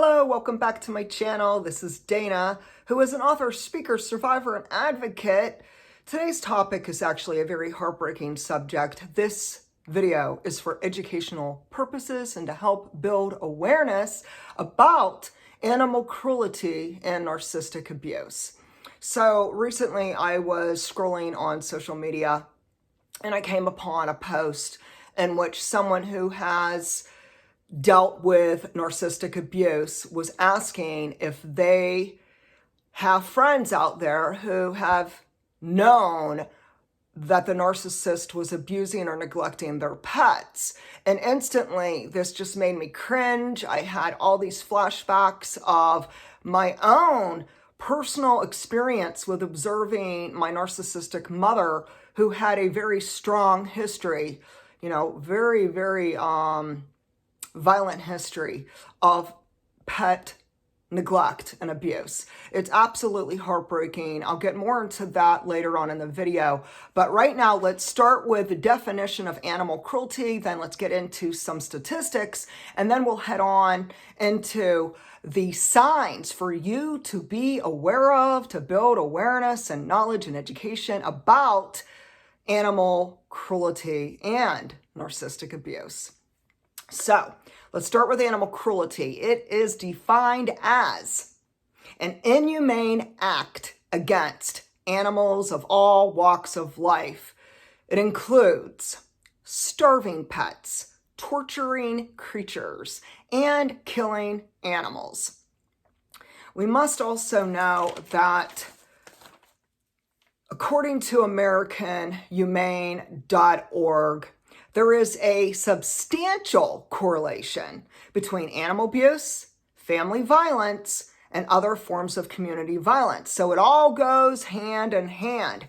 Hello, welcome back to my channel. This is Dana, who is an author, speaker, survivor, and advocate. Today's topic is actually a very heartbreaking subject. This video is for educational purposes and to help build awareness about animal cruelty and narcissistic abuse. So recently I was scrolling on social media and I came upon a post in which someone who has dealt with narcissistic abuse was asking if they have friends out there who have known that the narcissist was abusing or neglecting their pets. And instantly, this just made me cringe. I had all these flashbacks of my own personal experience with observing my narcissistic mother, who had a very strong history, very violent history of pet neglect and abuse. It's absolutely heartbreaking. I'll get more into that later on in the video. But right now, let's start with the definition of animal cruelty. Then let's get into some statistics. And then we'll head on into the signs for you to be aware of, to build awareness and knowledge and education about animal cruelty and narcissistic abuse. So let's start with animal cruelty. It is defined as an inhumane act against animals of all walks of life. It includes starving pets, torturing creatures, and killing animals. We must also know that according to AmericanHumane.org, there is a substantial correlation between animal abuse, family violence, and other forms of community violence. So it all goes hand in hand.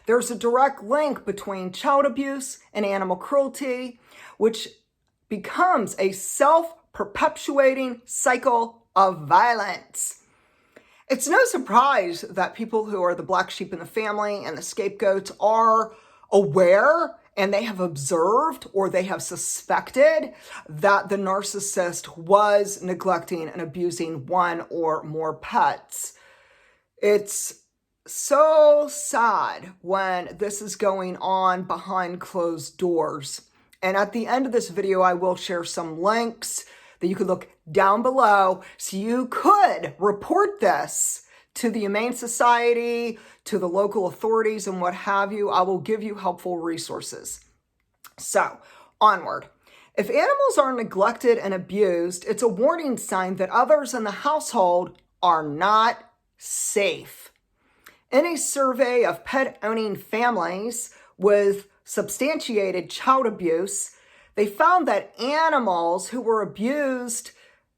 There's a direct link between child abuse and animal cruelty, which becomes a self-perpetuating cycle of violence. It's no surprise that people who are the black sheep in the family and the scapegoats are aware and they have observed or they have suspected that the narcissist was neglecting and abusing one or more pets. It's so sad when this is going on behind closed doors. And at the end of this video, I will share some links that you could look down below so you could report this to the Humane Society, to the local authorities, and what have you. I will give you helpful resources. So, onward. If animals are neglected and abused, it's a warning sign that others in the household are not safe. In a survey of pet-owning families with substantiated child abuse, they found that animals who were abused,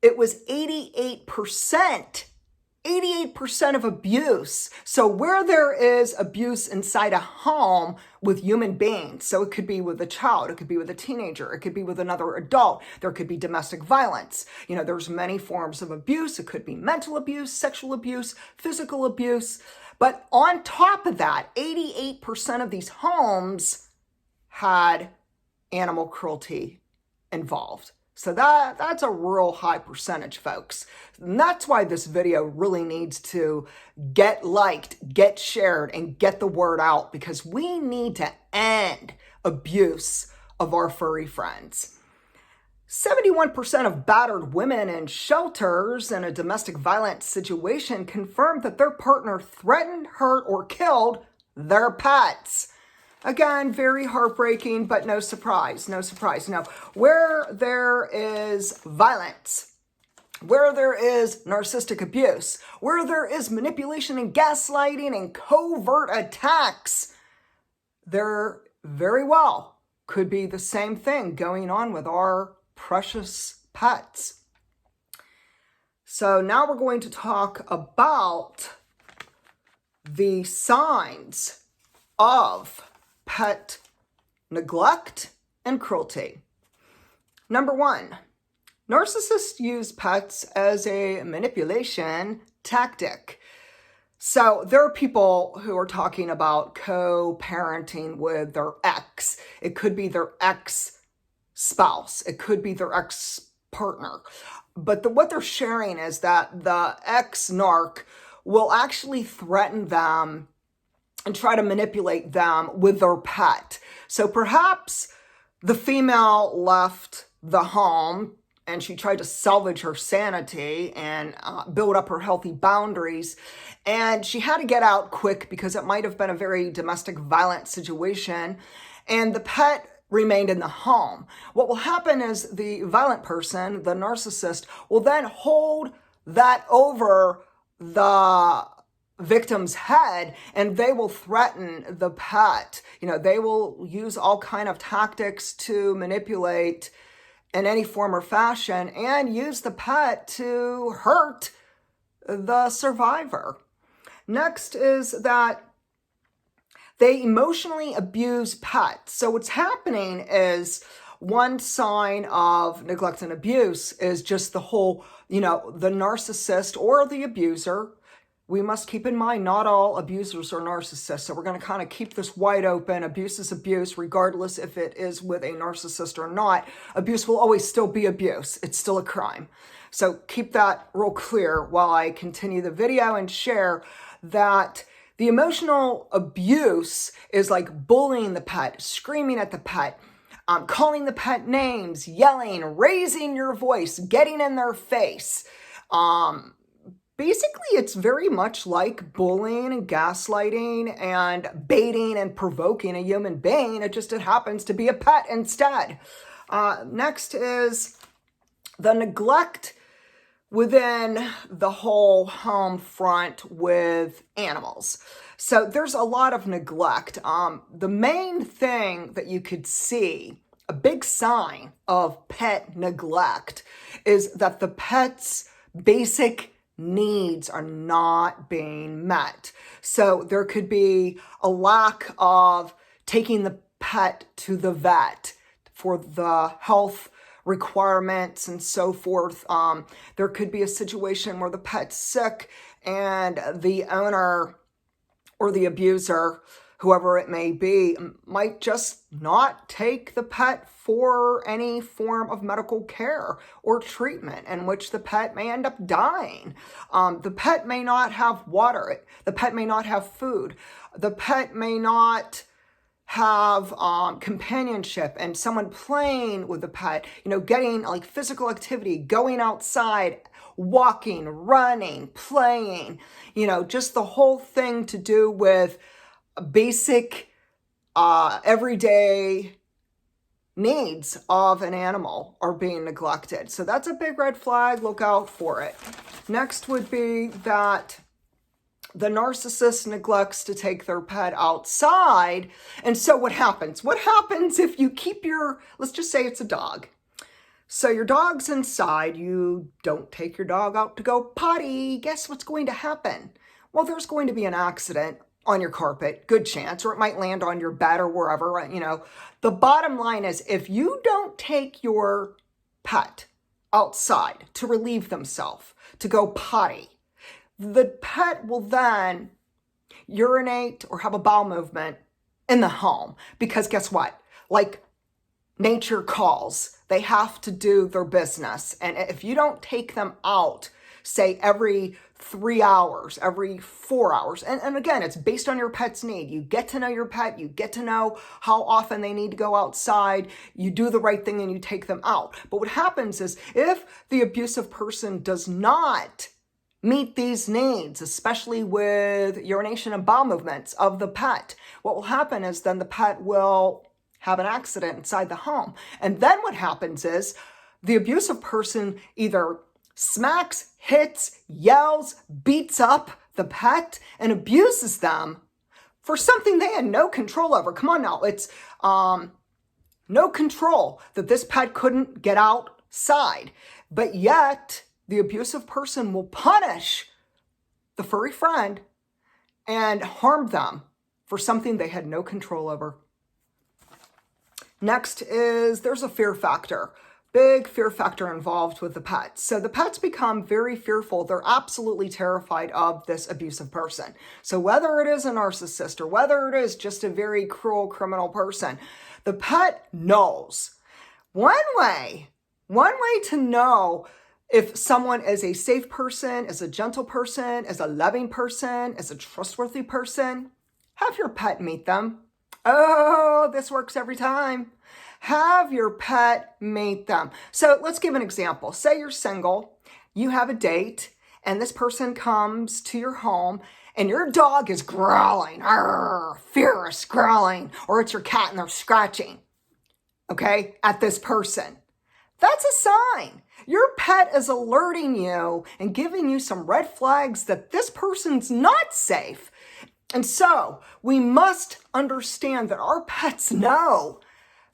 it was 88% of abuse. So where there is abuse inside a home with human beings, so it could be with a child, it could be with a teenager, it could be with another adult, there could be domestic violence. There's many forms of abuse. It could be mental abuse, sexual abuse, physical abuse. But on top of that, 88% of these homes had animal cruelty involved. So that's a real high percentage, folks. And that's why this video really needs to get liked, get shared, and get the word out, because we need to end abuse of our furry friends. 71% of battered women in shelters in a domestic violence situation confirmed that their partner threatened, hurt, or killed their pets. Again, very heartbreaking, but no surprise. Now, where there is violence, where there is narcissistic abuse, where there is manipulation and gaslighting and covert attacks, there very well could be the same thing going on with our precious pets. So now we're going to talk about the signs of pet neglect and cruelty. Number 1, narcissists use pets as a manipulation tactic. So there are people who are talking about co-parenting with their ex. It could be their ex-spouse. It could be their ex-partner. But what they're sharing is that the ex-narc will actually threaten them and try to manipulate them with their pet. So perhaps the female left the home and she tried to salvage her sanity and build up her healthy boundaries. And she had to get out quick because it might have been a very domestic violent situation. And the pet remained in the home. What will happen is the violent person, the narcissist, will then hold that over the victim's head and they will threaten the pet. You know, they will use all kind of tactics to manipulate in any form or fashion and use the pet to hurt the survivor. Next is that they emotionally abuse pets. So what's happening is one sign of neglect and abuse is just the whole, the narcissist or the abuser. We must keep in mind not all abusers are narcissists. So we're going to kind of keep this wide open. Abuse is abuse, regardless if it is with a narcissist or not. Abuse will always still be abuse. It's still a crime. So keep that real clear while I continue the video and share that the emotional abuse is like bullying the pet, screaming at the pet, calling the pet names, yelling, raising your voice, getting in their face. Basically, it's very much like bullying and gaslighting and baiting and provoking a human being. It happens to be a pet instead. Next is the neglect within the whole home front with animals. So there's a lot of neglect. The main thing that you could see, a big sign of pet neglect, is that the pet's basic needs are not being met. So there could be a lack of taking the pet to the vet for the health requirements and so forth. There could be a situation where the pet's sick and the owner or the abuser, whoever it may be, might just not take the pet for any form of medical care or treatment in which the pet may end up dying. The pet may not have water. The pet may not have food. The pet may not have companionship and someone playing with the pet, getting like physical activity, going outside, walking, running, playing, just the whole thing to do with basic everyday needs of an animal are being neglected. So that's a big red flag. Look out for it. Next would be that the narcissist neglects to take their pet outside. And so what happens? What happens if you keep let's just say it's a dog. So your dog's inside, you don't take your dog out to go potty. Guess what's going to happen? Well, there's going to be an accident on your carpet, good chance, or it might land on your bed or wherever, The bottom line is if you don't take your pet outside to relieve themselves, to go potty, the pet will then urinate or have a bowel movement in the home because guess what? Like nature calls, they have to do their business. And if you don't take them out, say every 3 hours, every 4 hours. And again, it's based on your pet's need. You get to know your pet. You get to know how often they need to go outside. You do the right thing and you take them out. But what happens is if the abusive person does not meet these needs, especially with urination and bowel movements of the pet, what will happen is then the pet will have an accident inside the home. And then what happens is the abusive person either smacks, hits, yells, beats up the pet, and abuses them for something they had no control over. Come on now, it's no control that this pet couldn't get outside. But yet, the abusive person will punish the furry friend and harm them for something they had no control over. Next is there's a fear factor. Big fear factor involved with the pets. So the pets become very fearful. They're absolutely terrified of this abusive person. So whether it is a narcissist or whether it is just a very cruel criminal person, the pet knows. One way to know If someone is a safe person, is a gentle person, is a loving person, is a trustworthy person, have your pet meet them. Oh, this works every time. Have your pet meet them. So let's give an example. Say you're single, you have a date, and this person comes to your home and your dog is growling, fierce growling, or it's your cat and they're scratching, okay, at this person. That's a sign. Your pet is alerting you and giving you some red flags that this person's not safe. And so we must understand that our pets know.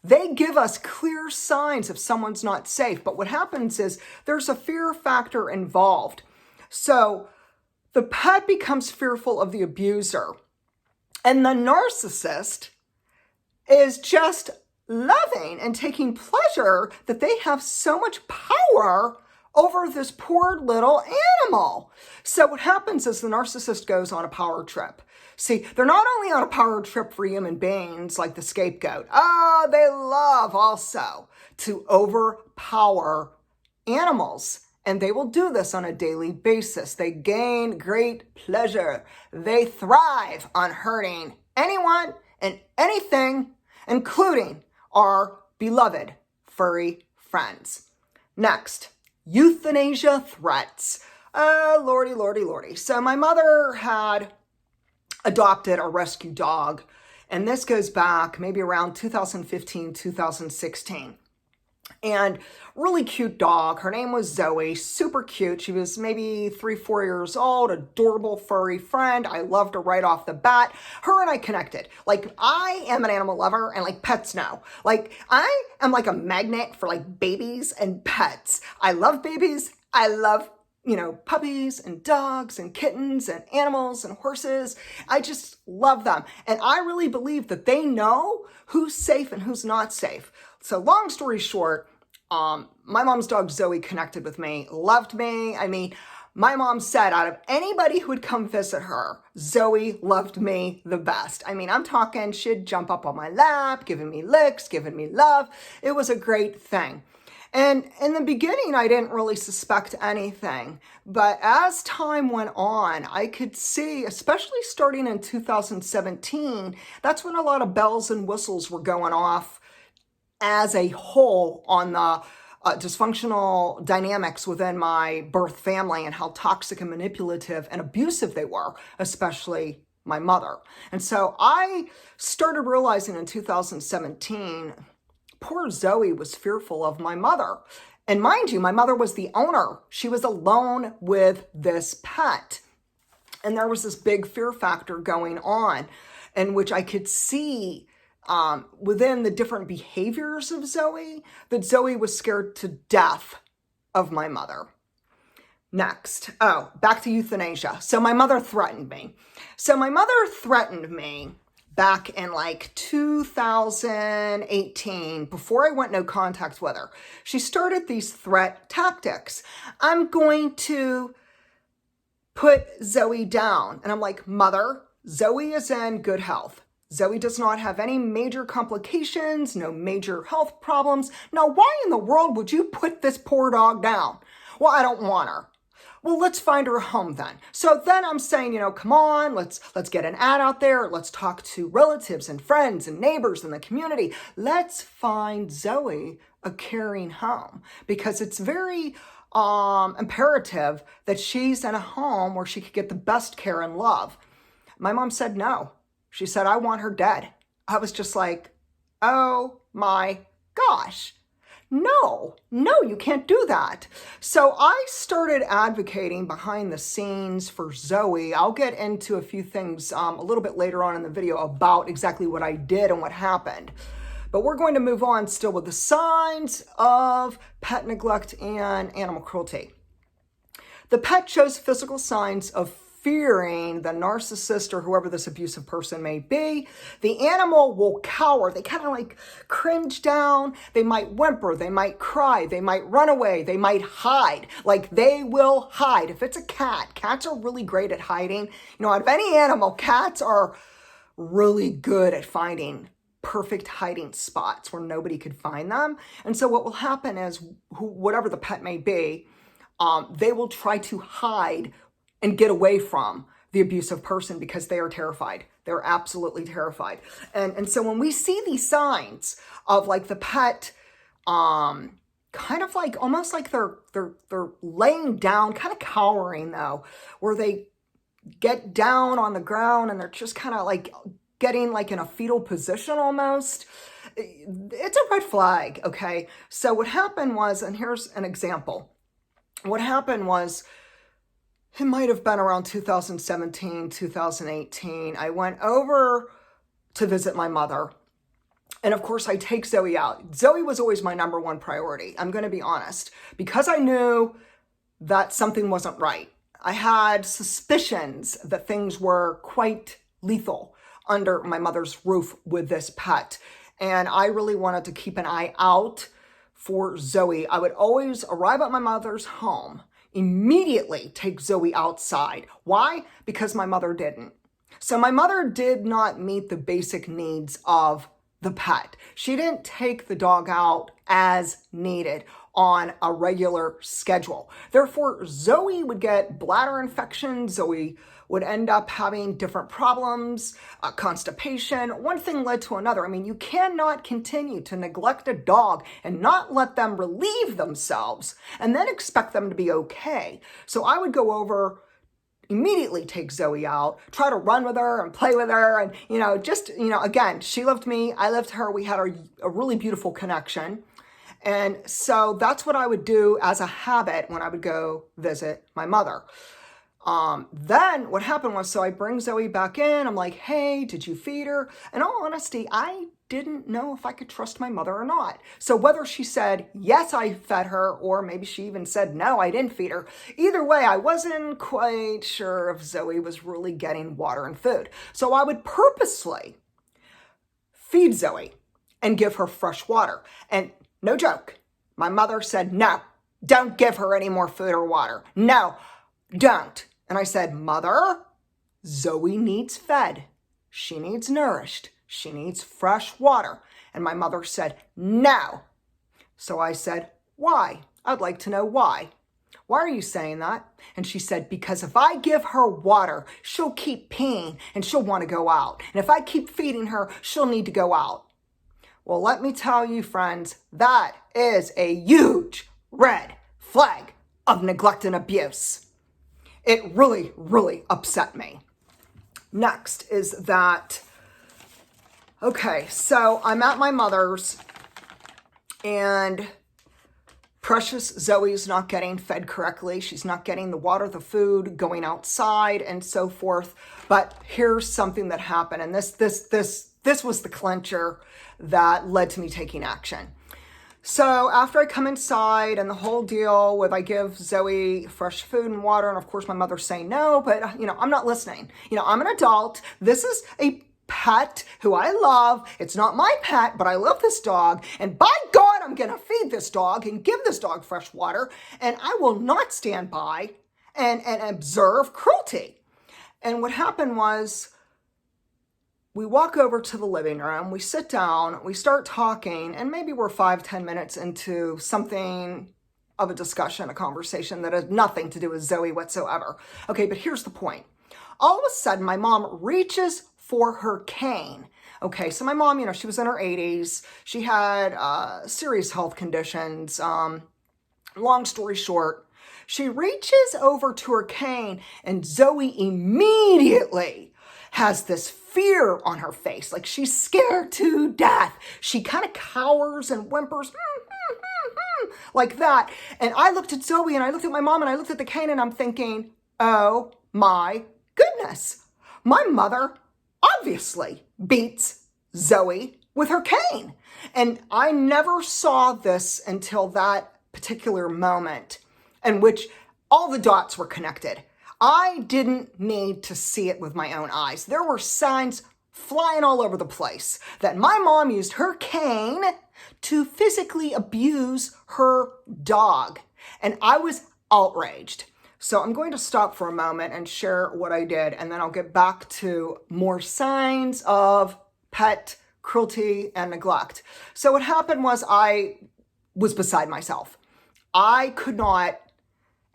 They give us clear signs if someone's not safe. But what happens is there's a fear factor involved. So the pet becomes fearful of the abuser. And the narcissist is just loving and taking pleasure that they have so much power over this poor little animal. So what happens is the narcissist goes on a power trip. See, they're not only on a power trip for human beings like the scapegoat. They love also to overpower animals. And they will do this on a daily basis. They gain great pleasure. They thrive on hurting anyone and anything, including our beloved furry friends. Next, euthanasia threats. Lordy, lordy, lordy. So my mother had adopted a rescue dog, and this goes back maybe around 2015, 2016. And really cute dog. Her name was Zoe, super cute. She was maybe 3-4 years old, adorable furry friend. I loved her right off the bat. Her and I connected. Like, I am an animal lover, and like pets know. Like, I am like a magnet for like babies and pets. I love babies. I love puppies and dogs and kittens and animals and horses. I just love them. And I really believe that they know who's safe and who's not safe. So long story short, my mom's dog Zoe connected with me, loved me. I mean, my mom said out of anybody who would come visit her, Zoe loved me the best. I mean, I'm talking, she'd jump up on my lap, giving me licks, giving me love. It was a great thing. And in the beginning, I didn't really suspect anything. But as time went on, I could see, especially starting in 2017, that's when a lot of bells and whistles were going off as a whole on the dysfunctional dynamics within my birth family and how toxic and manipulative and abusive they were, especially my mother. And so I started realizing in 2017, poor Zoe was fearful of my mother. And mind you, my mother was the owner. She was alone with this pet. And there was this big fear factor going on in which I could see within the different behaviors of Zoe, that Zoe was scared to death of my mother. Next, back to euthanasia. So my mother threatened me. Back in like 2018, before I went no contact with her. She started these threat tactics. I'm going to put Zoe down. And I'm like, Mother, Zoe is in good health. Zoe does not have any major complications, no major health problems. Now, why in the world would you put this poor dog down? Well, I don't want her. Well, let's find her a home then. So then I'm saying, come on, let's get an ad out there. Let's talk to relatives and friends and neighbors in the community. Let's find Zoe a caring home, because it's very imperative that she's in a home where she could get the best care and love. My mom said no. She said, I want her dead. I was just like, oh my gosh. No, you can't do that. So I started advocating behind the scenes for Zoe. I'll get into a few things a little bit later on in the video about exactly what I did and what happened. But we're going to move on still with the signs of pet neglect and animal cruelty. The pet shows physical signs of fearing the narcissist or whoever this abusive person may be. The animal will cower. They kind of like cringe down. They might whimper. They might cry. They might run away. They might hide. Like, they will hide. If it's a cat, cats are really great at hiding. Out of any animal, cats are really good at finding perfect hiding spots where nobody could find them. And so what will happen is whatever the pet may be, they will try to hide and get away from the abusive person because they are terrified. They're absolutely terrified. And so when we see these signs of like the pet, kind of like almost like they're laying down, kind of cowering though, where they get down on the ground and they're just kind of like getting like in a fetal position almost, it's a red flag, okay? So what happened was, and here's an example. What happened was, it might have been around 2017, 2018. I went over to visit my mother. And of course, I take Zoe out. Zoe was always my number one priority. I'm going to be honest. Because I knew that something wasn't right. I had suspicions that things were quite lethal under my mother's roof with this pet. And I really wanted to keep an eye out for Zoe. I would always arrive at my mother's home, immediately take Zoe outside. Why? Because my mother didn't. So my mother did not meet the basic needs of the pet. She didn't take the dog out as needed on a regular schedule. Therefore, Zoe would get bladder infections. Zoe would end up having different problems, constipation. One thing led to another. I mean, you cannot continue to neglect a dog and not let them relieve themselves and then expect them to be okay. So I would go over, immediately take Zoe out, try to run with her and play with her. And, just, again, she loved me. I loved her. We had a really beautiful connection. And so that's what I would do as a habit when I would go visit my mother. Then what happened was, so I bring Zoe back in. I'm like, hey, did you feed her? In all honesty, I didn't know if I could trust my mother or not. So whether she said, yes, I fed her, or maybe she even said, no, I didn't feed her. Either way, I wasn't quite sure if Zoe was really getting water and food. So I would purposely feed Zoe and give her fresh water. And no joke, my mother said, no, don't give her any more food or water. No, don't. And I said, Mother, Zoe needs fed. She needs nourished. She needs fresh water. And my mother said, no. So I said, why? I'd like to know why. Why are you saying that? And she said, because if I give her water, she'll keep peeing and she'll want to go out. And if I keep feeding her, she'll need to go out. Well, let me tell you, friends, that is a huge red flag of neglect and abuse. It really, really upset me. Next is that, okay, so I'm at my mother's and precious Zoe's not getting fed correctly. She's not getting the water, the food, going outside and so forth. But here's something that happened. And this was the clincher that led to me taking action. So after I come inside and the whole deal with I give Zoe fresh food and water, and of course my mother's saying no, but I'm not listening. I'm an adult. This is a pet who I love. It's not my pet, but I love this dog. And by God, I'm going to feed this dog and give this dog fresh water. And I will not stand by and observe cruelty. And what happened was, we walk over to the living room, we sit down, we start talking, and maybe we're 5-10 minutes into something of a discussion, a conversation that has nothing to do with Zoe whatsoever. Okay, but here's the point. All of a sudden, my mom reaches for her cane. Okay, so my mom, she was in her 80s. She had serious health conditions. Long story short, she reaches over to her cane, and Zoe immediately has this fear on her face, like she's scared to death. She kind of cowers and whimpers, like that. And I looked at Zoe and I looked at my mom and I looked at the cane and I'm thinking, oh my goodness, my mother obviously beats Zoe with her cane. And I never saw this until that particular moment in which all the dots were connected. I didn't need to see it with my own eyes. There were signs flying all over the place that my mom used her cane to physically abuse her dog. And I was outraged. So I'm going to stop for a moment and share what I did, and then I'll get back to more signs of pet cruelty and neglect. So what happened was I was beside myself. I could not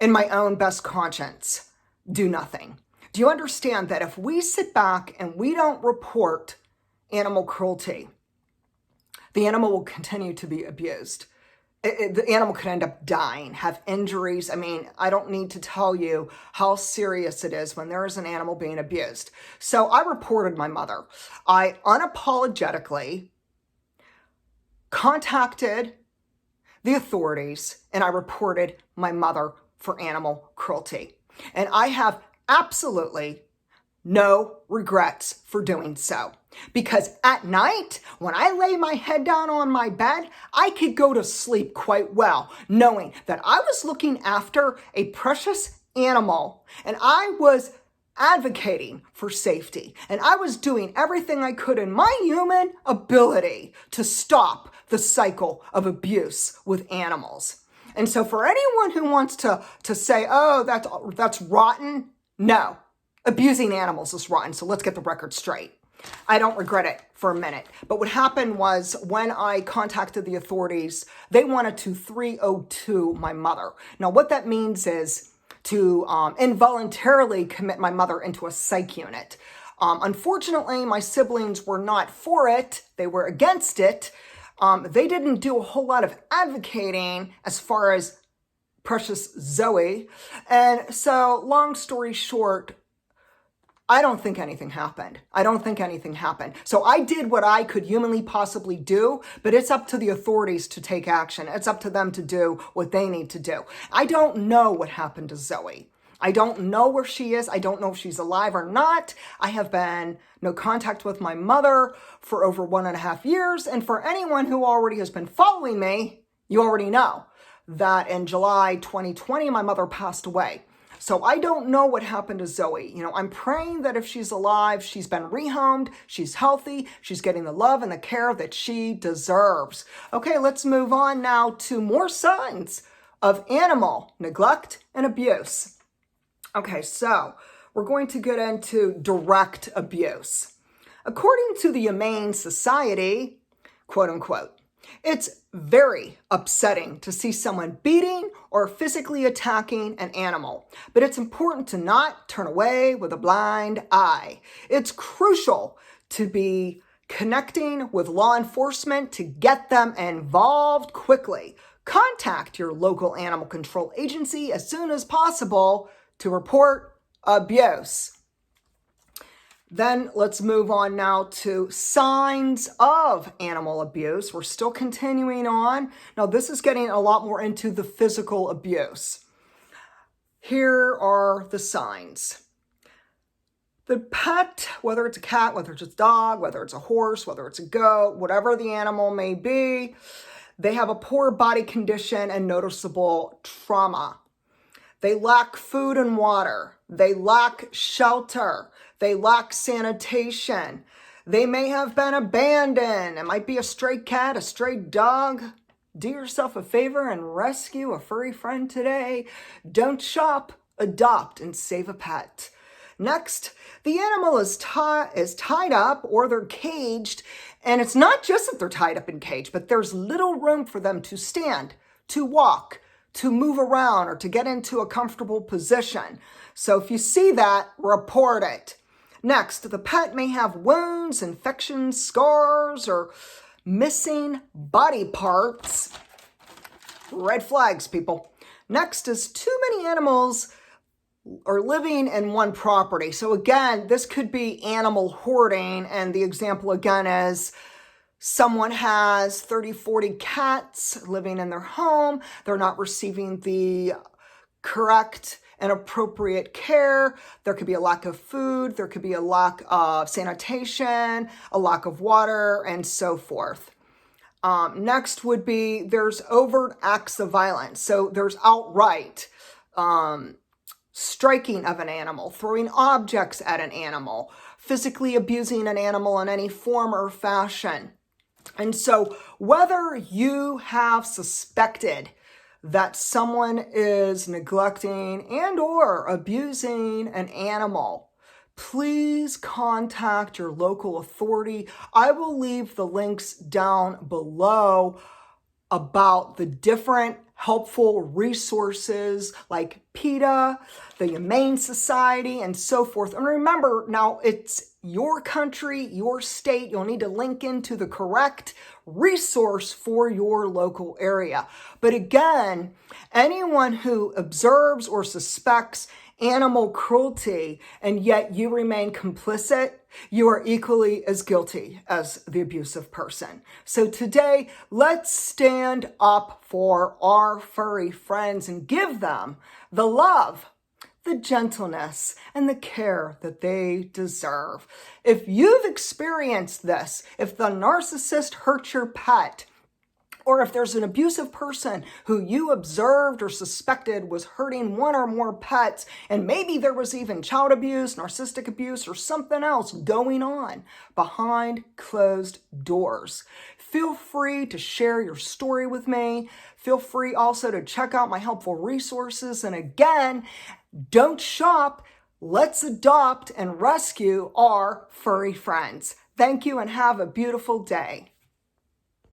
in my own best conscience, do nothing. Do you understand that if we sit back and we don't report animal cruelty, the animal will continue to be abused? The animal could end up dying, have injuries. I mean, I don't need to tell you how serious it is when there is an animal being abused. So I reported my mother. I unapologetically contacted the authorities and I reported my mother for animal cruelty. And I have absolutely no regrets for doing so. Because at night, when I lay my head down on my bed, I could go to sleep quite well, knowing that I was looking after a precious animal and I was advocating for safety. And I was doing everything I could in my human ability to stop the cycle of abuse with animals. And so for anyone who wants to say, oh, that's rotten, no. Abusing animals is rotten, so let's get the record straight. I don't regret it for a minute. But what happened was when I contacted the authorities, they wanted to 302 my mother. Now, what that means is to involuntarily commit my mother into a psych unit. Unfortunately, my siblings were not for it. They were against it. They didn't do a whole lot of advocating as far as precious Zoe. And so, long story short, I don't think anything happened. So I did what I could humanly possibly do, but it's up to the authorities to take action. It's up to them to do what they need to do. I don't know what happened to Zoe. I don't know where she is. I don't know if she's alive or not. I have been no contact with my mother for over 1.5 years. And for anyone who already has been following me, you already know that in July 2020, my mother passed away. So I don't know what happened to Zoe. You know, I'm praying that if she's alive, she's been rehomed, she's healthy, she's getting the love and the care that she deserves. Okay, let's move on now to more signs of animal neglect and abuse. Okay, so we're going to get into direct abuse. According to the Humane Society, quote unquote, it's very upsetting to see someone beating or physically attacking an animal, but it's important to not turn away with a blind eye. It's crucial to be connecting with law enforcement to get them involved quickly. Contact your local animal control agency as soon as possible to report abuse. Then let's move on now to signs of animal abuse. We're still continuing on. Now, this is getting a lot more into the physical abuse. Here are the signs. The pet, whether it's a cat, whether it's a dog, whether it's a horse, whether it's a goat, whatever the animal may be, they have a poor body condition and noticeable trauma. They lack food and water. They lack shelter. They lack sanitation. They may have been abandoned. It might be a stray cat, a stray dog. Do yourself a favor and rescue a furry friend today. Don't shop, adopt, and save a pet. Next, the animal is tied up or they're caged. And it's not just that they're tied up in cage, but there's little room for them to stand, to walk, to move around, or to get into a comfortable position. So if you see that, report it. Next, the pet may have wounds, infections, scars, or missing body parts. Red flags, people. Next is too many animals are living in one property. So again, this could be animal hoarding. And the example again is someone has 30, 40 cats living in their home. They're not receiving the correct and appropriate care. There could be a lack of food. There could be a lack of sanitation, a lack of water, and so forth. Next would be there's overt acts of violence. So there's outright striking of an animal, throwing objects at an animal, physically abusing an animal in any form or fashion. And so whether you have suspected that someone is neglecting and or abusing an animal, please contact your local authority. I will leave the links down below about the different helpful resources like PETA, the Humane Society, and so forth. And remember, now it's your country, your state. You'll need to link into the correct resource for your local area. But again, anyone who observes or suspects animal cruelty and yet you remain complicit, you are equally as guilty as the abusive person. So today, let's stand up for our furry friends and give them the love, the gentleness, and the care that they deserve. If you've experienced this, if the narcissist hurt your pet, or if there's an abusive person who you observed or suspected was hurting one or more pets, and maybe there was even child abuse, narcissistic abuse, or something else going on behind closed doors, feel free to share your story with me. Feel free also to check out my helpful resources. And again, don't shop. Let's adopt and rescue our furry friends. Thank you and have a beautiful day.